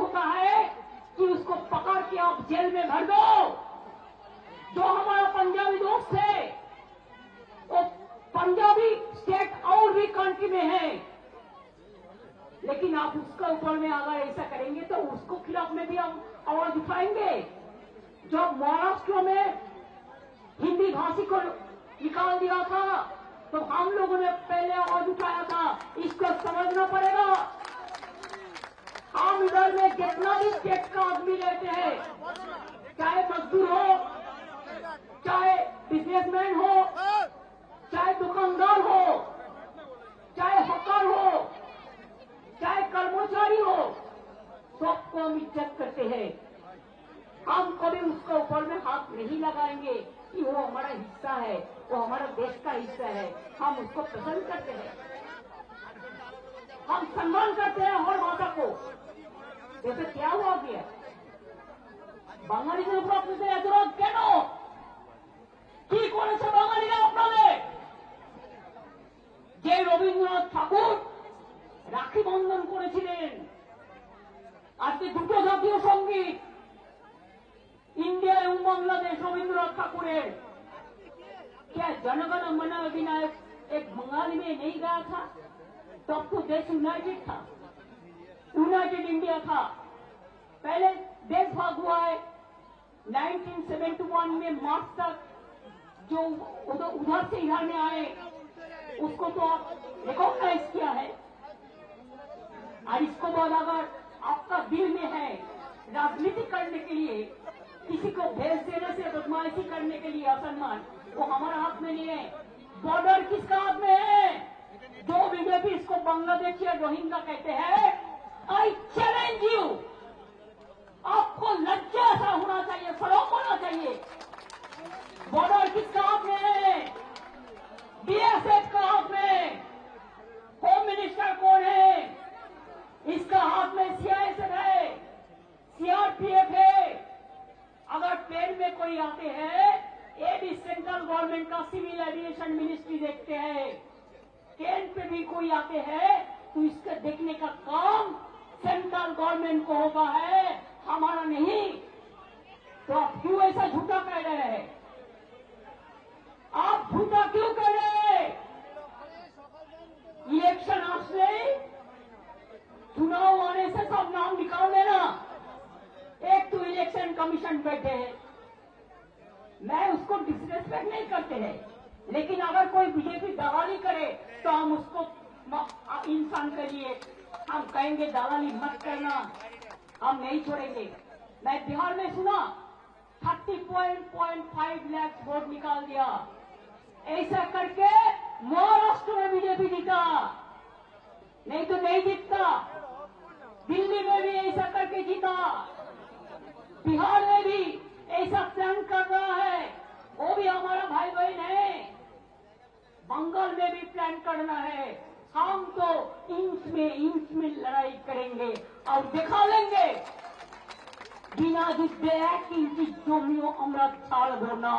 होता है कि उसको पकड़ के आप जेल में भर दो। जो हमारा पंजाबी दोस्त है वो पंजाबी स्टेट और भी कंट्री में है, लेकिन आप उसका ऊपर में अगर ऐसा करेंगे तो उसको खिलाफ में भी हम आवाज उठाएंगे। जब महाराष्ट्र में हिंदी भाषी को निकाल दिया था तो हम लोगों ने पहले आवाज उठाया था। इसको समझना पड़ेगा। हम इधर में कितना भी स्टेट का आदमी रहते हैं, चाहे मजदूर हो, चाहे बिजनेसमैन हो, चाहे दुकानदार हो, चाहे हकार हो, चाहे कर्मचारी हो, सबको हम इज्जत करते हैं। हम कभी उसके ऊपर में हाथ नहीं लगाएंगे कि वो हमारा हिस्सा है, वो हमारा देश का हिस्सा है। हम उसको पसंद करते हैं, हम सम्मान करते हैं हर भाषा को। जैसे क्या हुआ गया বাঙালিদের উপর আপনাদের এত রাগ কেন? কি করেছে বাঙালিরা আপনাদের? যে রবীন্দ্রনাথ ঠাকুর রাখি বন্ধন করেছিলেন, আজকে দুটো জাতীয় সঙ্গীত इंडिया एवं बांग्लादेश रविन्द्रनाथ ठाकुर, क्या जनगण मन अधिनायक एक बंगाली में नहीं गाया था? तब तो देश यूनाइटेड था, यूनाइटेड इंडिया था। पहले देश भाग हुआ है 1971 में मार्च तक, जो उधर से इधर में आए उसको तो आप रिकॉग्नाइज किया है। और इसको बाद अगर आपका दिल में है राजनीति करने के लिए, किसी को भेज देने से बदमाशी करने के लिए असम्मान, वो हमारा हाथ में नहीं है। बॉर्डर किसका हाथ में है? जो बीजेपी इसको बांग्लादेश या रोहिंग्या कहते हैं, आई चैलेंज यू। आपको लज्जा ऐसा होना चाहिए, शर्म होना चाहिए। बॉर्डर किसका हाथ में है? बीएसएफ का हाथ में। होम मिनिस्टर कौन है? इसका हाथ में सीआईएसएफ है, सीआरपीएफ है। अगर ट्रेन में कोई आते हैं, ये भी सेंट्रल गवर्नमेंट का सिविल एविएशन मिनिस्ट्री देखते हैं। ट्रेन पे भी कोई आते हैं तो इसका देखने का काम सेंट्रल गवर्नमेंट को होगा है, हमारा नहीं। तो आप क्यों ऐसा झूठा कह रहे हैं? आप झूठा क्यों कह रहे हैं? इलेक्शन आसले, चुनाव आने से सब नाम निकाल देना। एक तो इलेक्शन कमीशन बैठे हैं, मैं उसको डिसरेस्पेक्ट नहीं करते हैं, लेकिन अगर कोई बीजेपी दलाली करे तो हम उसको इंसान के लिए हम कहेंगे दलाली मत करना, हम नहीं छोड़ेंगे। मैं बिहार में सुना 30.5 लाख वोट निकाल दिया, ऐसा करके महाराष्ट्र में बीजेपी जीता, नहीं तो नहीं जीतता। दिल्ली में भी ऐसा करके जीता, बिहार में भी ऐसा प्लान कर रहा है, वो भी हमारा भाई बहन है। बंगाल में भी प्लान करना है। हम तो इंच में लड़ाई करेंगे और दिखा लेंगे बिना युद्धे 1 इंच जमिও আমরা ছাড়ব না।